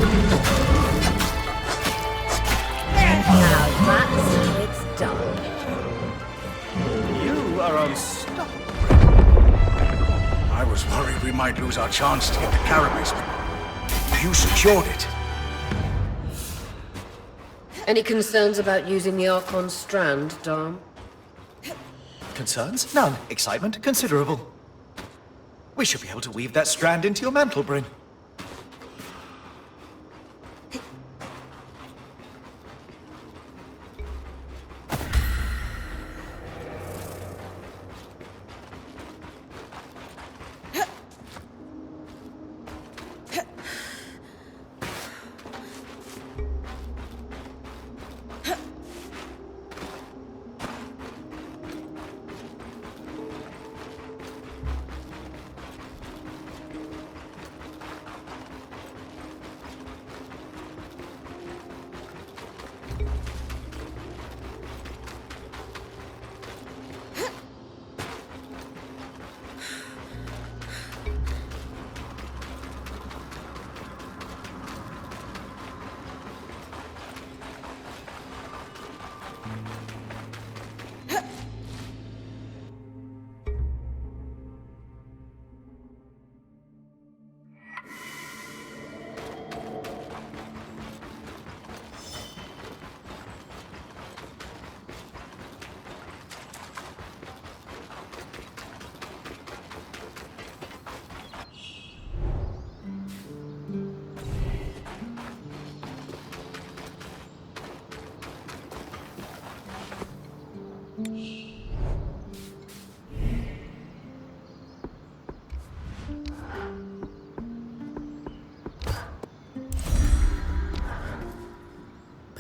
Now that's how it's done. You are unstoppable. I was worried we might lose our chance to get the carapace, but you secured it. Any concerns about using the Archon strand, Dom? Concerns? None. Excitement? Considerable. We should be able to weave that strand into your mantle, Bryn.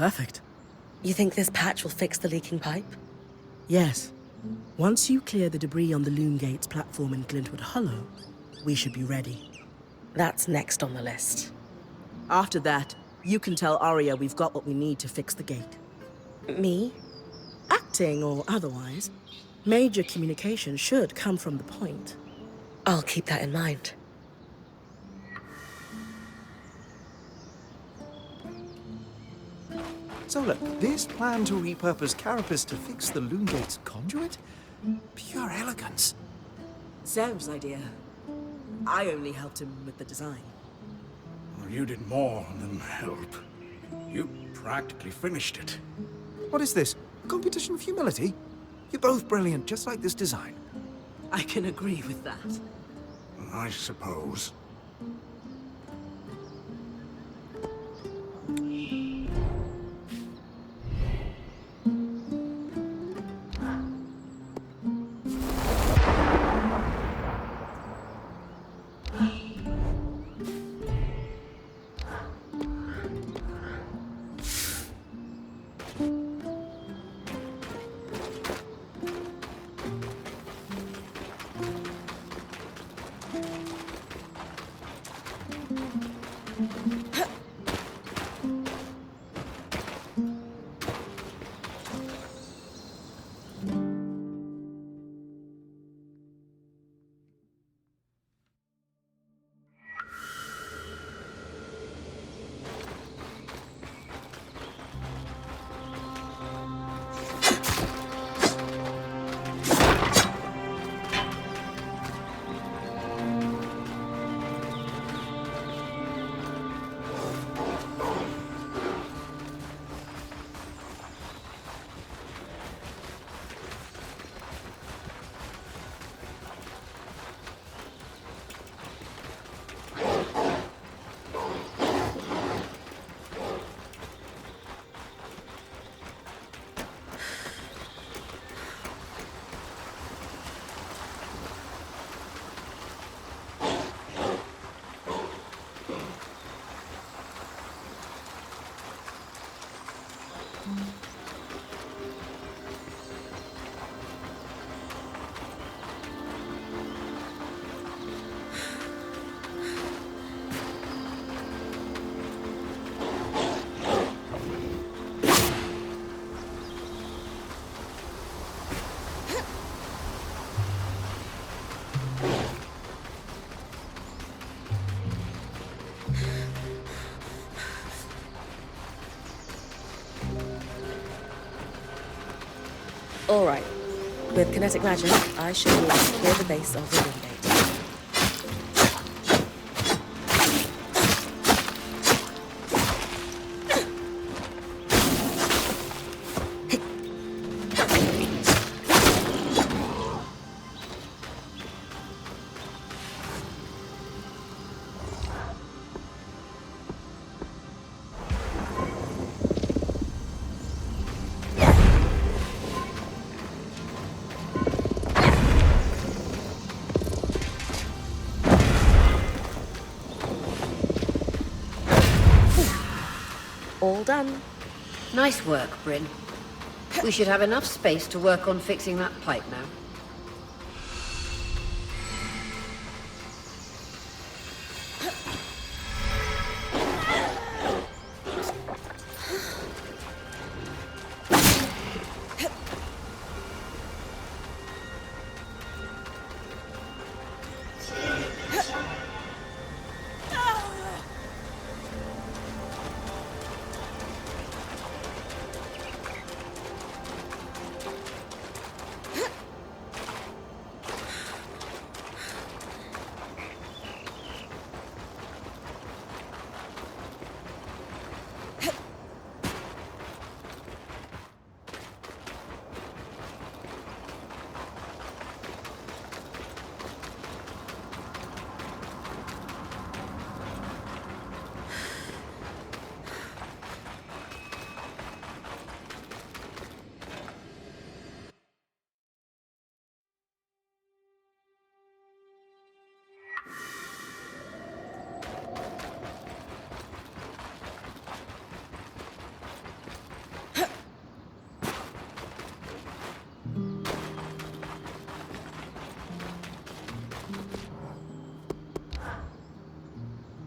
Perfect. You think this patch will fix the leaking pipe? Yes. Once you clear the debris on the Loom Gates platform in Glintwood Hollow, we should be ready. That's next on the list. After that, you can tell Arya we've got what we need to fix the gate. Me? Acting or otherwise, major communication should come from the point. I'll keep that in mind. So look, this plan to repurpose Carapace to fix the Loom Gates conduit? Pure elegance. Zev's idea. I only helped him with the design. Well, you did more than help. You practically finished it. What is this? A competition of humility? You're both brilliant, just like this design. I can agree with that. I suppose. All right. With kinetic magic, I should be able to clear the base of the room gate. All done. Nice work, Bryn. We should have enough space to work on fixing that pipe now.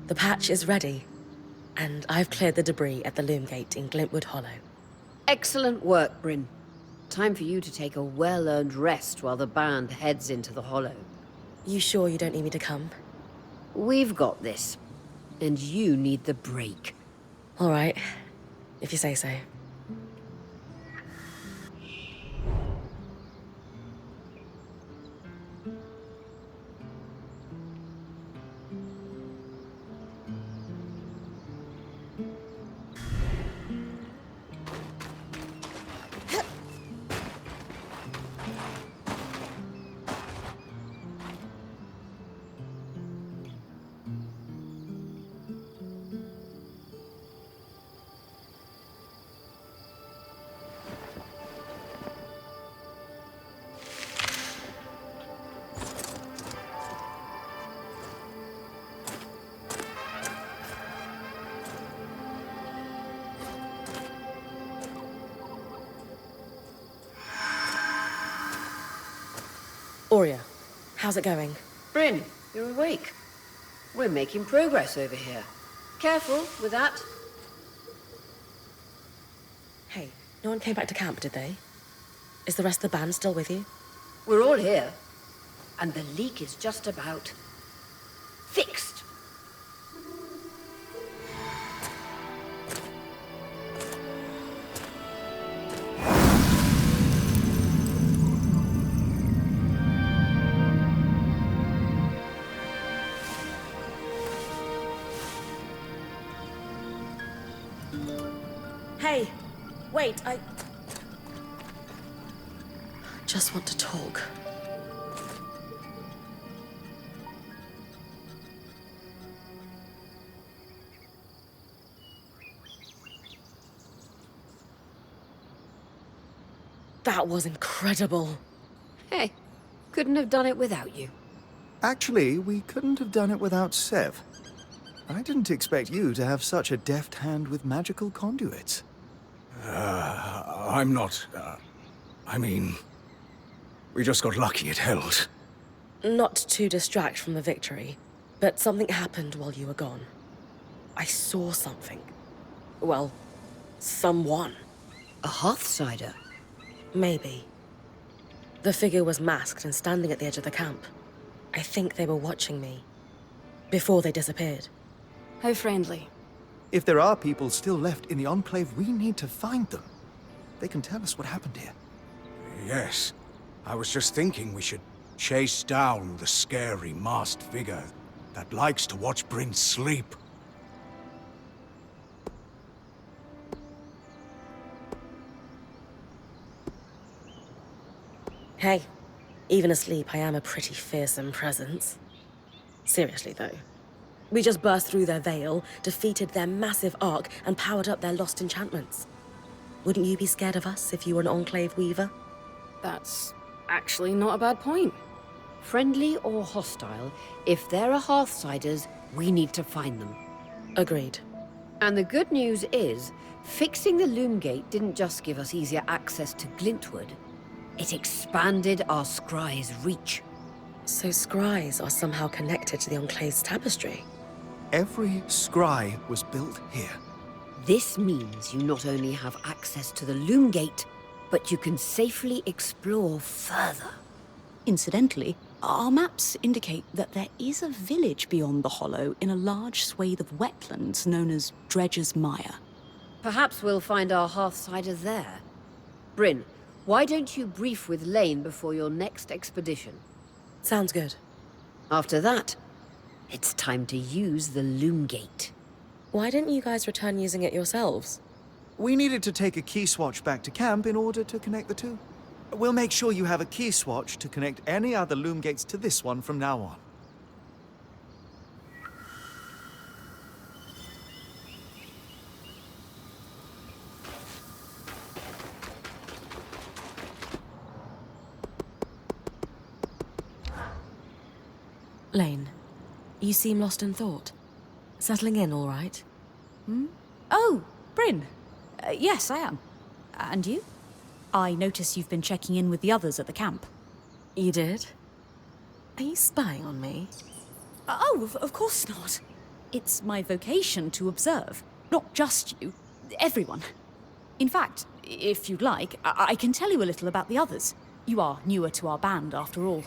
The patch is ready, and I've cleared the debris at the loom gate in Glintwood Hollow. Excellent work, Bryn. Time for you to take a well-earned rest while the band heads into the Hollow. You sure you don't need me to come? We've got this. And you need the break. All right, if you say so. Aurea, how's it going? Bryn, you're awake. We're making progress over here. Careful with that. Hey, no one came back to camp, did they? Is the rest of the band still with you? We're all here. And the leak is just about fixed. Hey, wait, I just want to talk. That was incredible. Hey, couldn't have done it without you. Actually, we couldn't have done it without Sev. I didn't expect you to have such a deft hand with magical conduits. I'm not... I mean... We just got lucky it held. Not to distract from the victory, but something happened while you were gone. I saw something. Well, someone. A Hearthsider? Maybe. The figure was masked and standing at the edge of the camp. I think they were watching me. Before they disappeared. How friendly. If there are people still left in the Enclave, we need to find them. They can tell us what happened here. Yes. I was just thinking we should chase down the scary masked figure that likes to watch Bryn sleep. Hey, even asleep, I am a pretty fearsome presence. Seriously, though. We just burst through their veil, defeated their massive arc, and powered up their lost enchantments. Wouldn't you be scared of us if you were an Enclave Weaver? That's actually not a bad point. Friendly or hostile, if there are Hearthsiders, we need to find them. Agreed. And the good news is, fixing the Loom Gate didn't just give us easier access to Glintwood, it expanded our scry's reach. So scries are somehow connected to the Enclave's tapestry? Every scry was built here. This means you not only have access to the Loom Gate, but you can safely explore further. Incidentally, our maps indicate that there is a village beyond the Hollow in a large swathe of wetlands known as Dredger's Mire. Perhaps we'll find our Hearthsider there. Bryn, why don't you brief with Lane before your next expedition? Sounds good. After that, it's time to use the Loom Gate. Why didn't you guys return using it yourselves? We needed to take a key swatch back to camp in order to connect the two. We'll make sure you have a key swatch to connect any other Loom Gates to this one from now on. Lane, you seem lost in thought. Settling in all right? Oh, Bryn. Yes, I am. And you? I notice you've been checking in with the others at the camp. You did? Are you spying on me? Oh, of course not. It's my vocation to observe. Not just you. Everyone. In fact, if you'd like, I can tell you a little about the others. You are newer to our band, after all.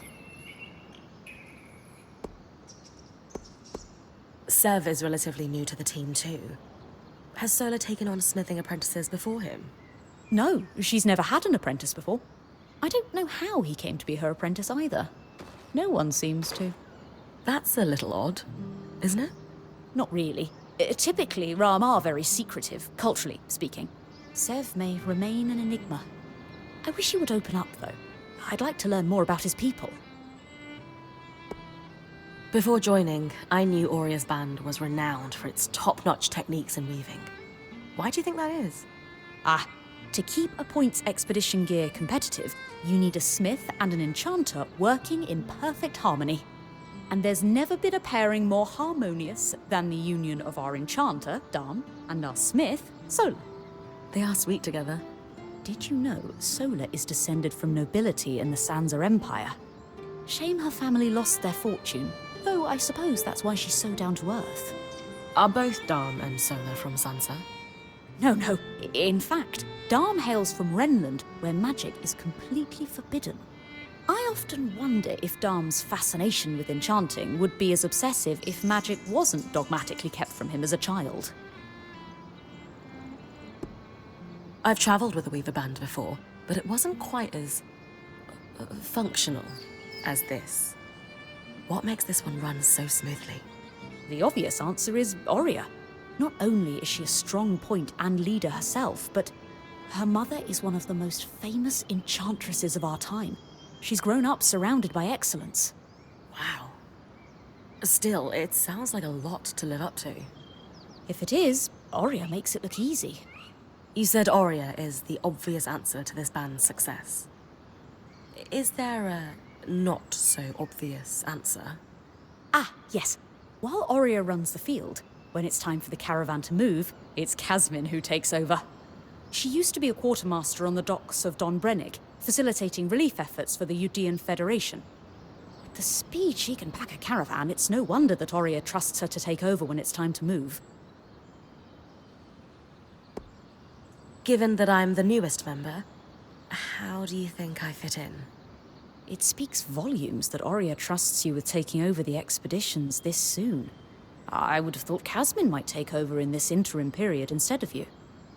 Sev is relatively new to the team too. Has Sola taken on smithing apprentices before him? No, she's never had an apprentice before. I don't know how he came to be her apprentice either. No one seems to. That's a little odd, isn't it? Not really. Typically, Ram are very secretive, culturally speaking. Sev may remain an enigma. I wish he would open up, though. I'd like to learn more about his people. Before joining, I knew Auria's band was renowned for its top-notch techniques in weaving. Why do you think that is? To keep a points expedition gear competitive, you need a smith and an enchanter working in perfect harmony. And there's never been a pairing more harmonious than the union of our enchanter, Dan, and our smith, Sola. They are sweet together. Did you know Sola is descended from nobility in the Sansa Empire? Shame her family lost their fortune, though I suppose that's why she's so down to earth. Are both Dam and Sola from Sansa? No. In fact, Darm hails from Renland, where magic is completely forbidden. I often wonder if Darm's fascination with enchanting would be as obsessive if magic wasn't dogmatically kept from him as a child. I've travelled with a Weaver band before, but it wasn't quite as functional as this. What makes this one run so smoothly? The obvious answer is Auria. Not only is she a strong point and leader herself, but her mother is one of the most famous enchantresses of our time. She's grown up surrounded by excellence. Wow. Still, it sounds like a lot to live up to. If it is, Auria makes it look easy. You said Auria is the obvious answer to this band's success. Is there a not-so-obvious answer? Yes. While Auria runs the field, when it's time for the caravan to move, it's Casmin who takes over. She used to be a quartermaster on the docks of Don Brennig, facilitating relief efforts for the Udean Federation. With the speed she can pack a caravan, it's no wonder that Auria trusts her to take over when it's time to move. Given that I'm the newest member, how do you think I fit in? It speaks volumes that Auria trusts you with taking over the expeditions this soon. I would have thought Casmin might take over in this interim period instead of you.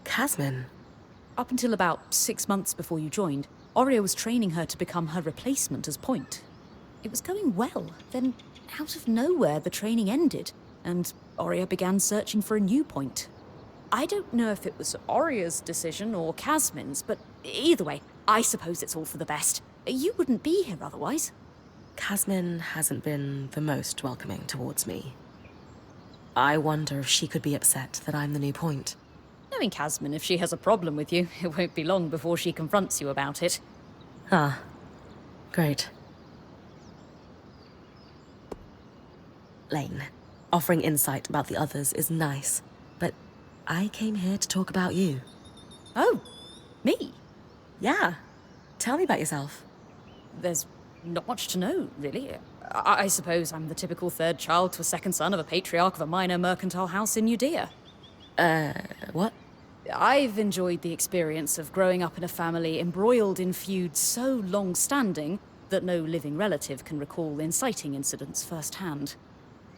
Casmin? Up until about 6 months before you joined, Aurea was training her to become her replacement as Point. It was going well, then out of nowhere the training ended, and Aurea began searching for a new Point. I don't know if it was Aurea's decision or Casmin's, but either way, I suppose it's all for the best. You wouldn't be here otherwise. Casmin hasn't been the most welcoming towards me. I wonder if she could be upset that I'm the new Point. Knowing Casmin, if she has a problem with you, it won't be long before she confronts you about it. Ah, great. Lane, offering insight about the others is nice, but I came here to talk about you. Oh, me? Yeah. Tell me about yourself. There's not much to know, really. I suppose I'm the typical third child to a second son of a patriarch of a minor mercantile house in Judea. What? I've enjoyed the experience of growing up in a family embroiled in feuds so long-standing that no living relative can recall inciting incidents firsthand.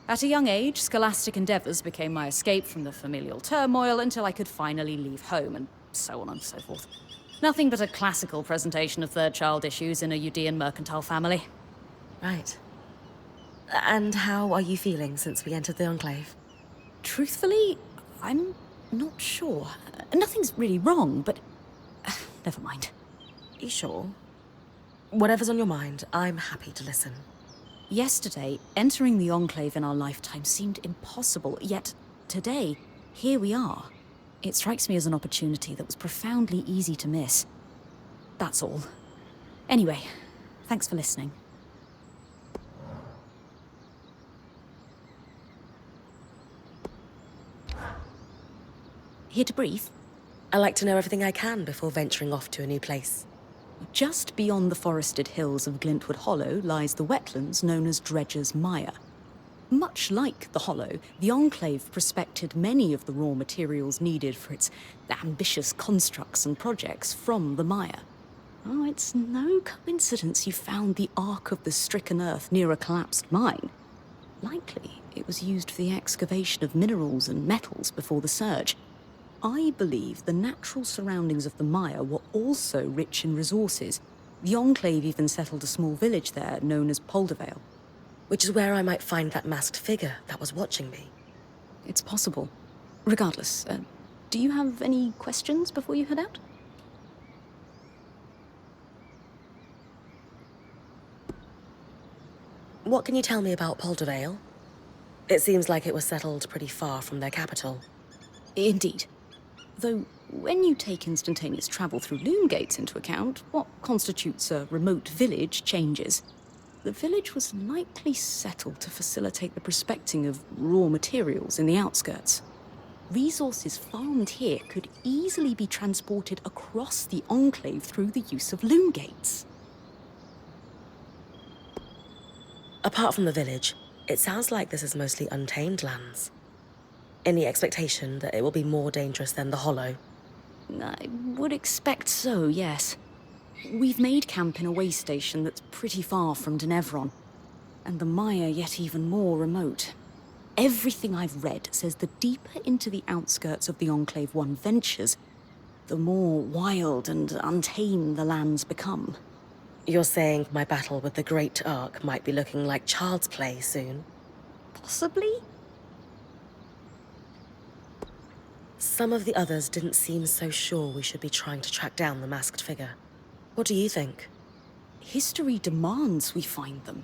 At a young age, scholastic endeavours became my escape from the familial turmoil until I could finally leave home, and so on and so forth. Nothing but a classical presentation of third-child issues in a Judean mercantile family. Right. And how are you feeling since we entered the Enclave? Truthfully, I'm not sure. Nothing's really wrong, but never mind. You sure? Whatever's on your mind, I'm happy to listen. Yesterday, entering the Enclave in our lifetime seemed impossible, yet today, here we are. It strikes me as an opportunity that was profoundly easy to miss. That's all. Anyway, thanks for listening. Here to brief? I like to know everything I can before venturing off to a new place. Just beyond the forested hills of Glintwood Hollow lies the wetlands known as Dredger's Mire. Much like the Hollow, the Enclave prospected many of the raw materials needed for its ambitious constructs and projects from the mire. Oh, it's no coincidence you found the Ark of the Stricken Earth near a collapsed mine. Likely, it was used for the excavation of minerals and metals before the surge. I believe the natural surroundings of the mire were also rich in resources. The Enclave even settled a small village there known as Poldervale. Which is where I might find that masked figure that was watching me. It's possible. Regardless, do you have any questions before you head out? What can you tell me about Poldervale? It seems like it was settled pretty far from their capital. Indeed. Though, when you take instantaneous travel through loom gates into account, what constitutes a remote village changes. The village was likely settled to facilitate the prospecting of raw materials in the outskirts. Resources farmed here could easily be transported across the Enclave through the use of loom gates. Apart from the village, it sounds like this is mostly untamed lands. Any expectation that it will be more dangerous than the Hollow? I would expect so, yes. We've made camp in a way station that's pretty far from Denevron, and the mire yet even more remote. Everything I've read says the deeper into the outskirts of the Enclave one ventures, the more wild and untamed the lands become. You're saying my battle with the Great Ark might be looking like child's play soon? Possibly? Some of the others didn't seem so sure we should be trying to track down the masked figure. What do you think? History demands we find them.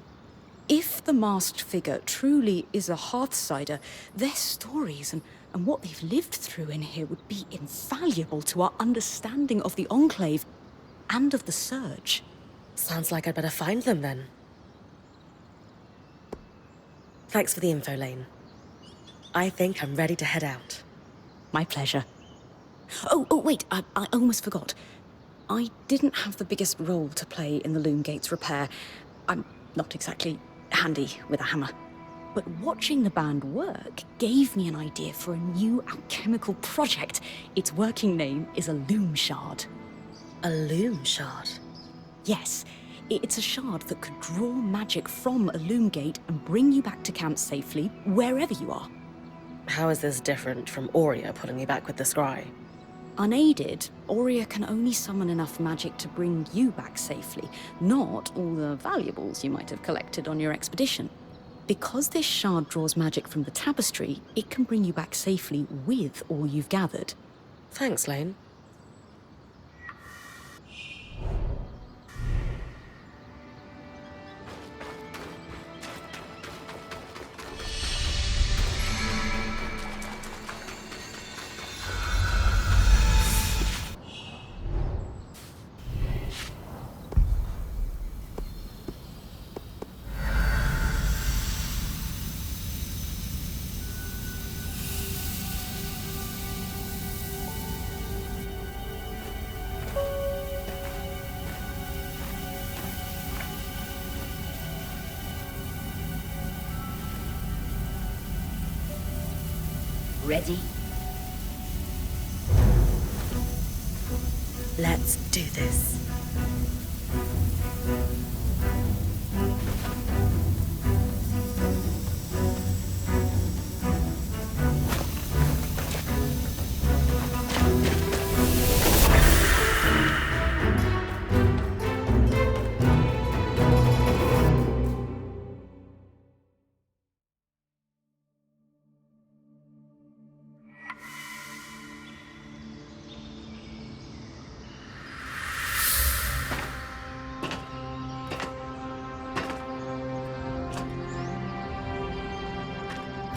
If the masked figure truly is a Hearthsider, their stories and what they've lived through in here would be invaluable to our understanding of the Enclave and of the Surge. Sounds like I'd better find them then. Thanks for the info, Lane. I think I'm ready to head out. My pleasure. Oh, wait, I almost forgot. I didn't have the biggest role to play in the loom gates repair. I'm not exactly handy with a hammer. But watching the band work gave me an idea for a new alchemical project. Its working name is a loom shard. A loom shard? Yes, it's a shard that could draw magic from a loom gate and bring you back to camp safely, wherever you are. How is this different from Aurea pulling me back with the scry? Unaided, Aurea can only summon enough magic to bring you back safely, not all the valuables you might have collected on your expedition. Because this shard draws magic from the tapestry, it can bring you back safely with all you've gathered. Thanks, Lane. Ready? Let's do this.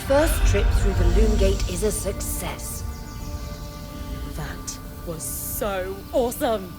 First trip through the Loom Gate is a success. That was so awesome!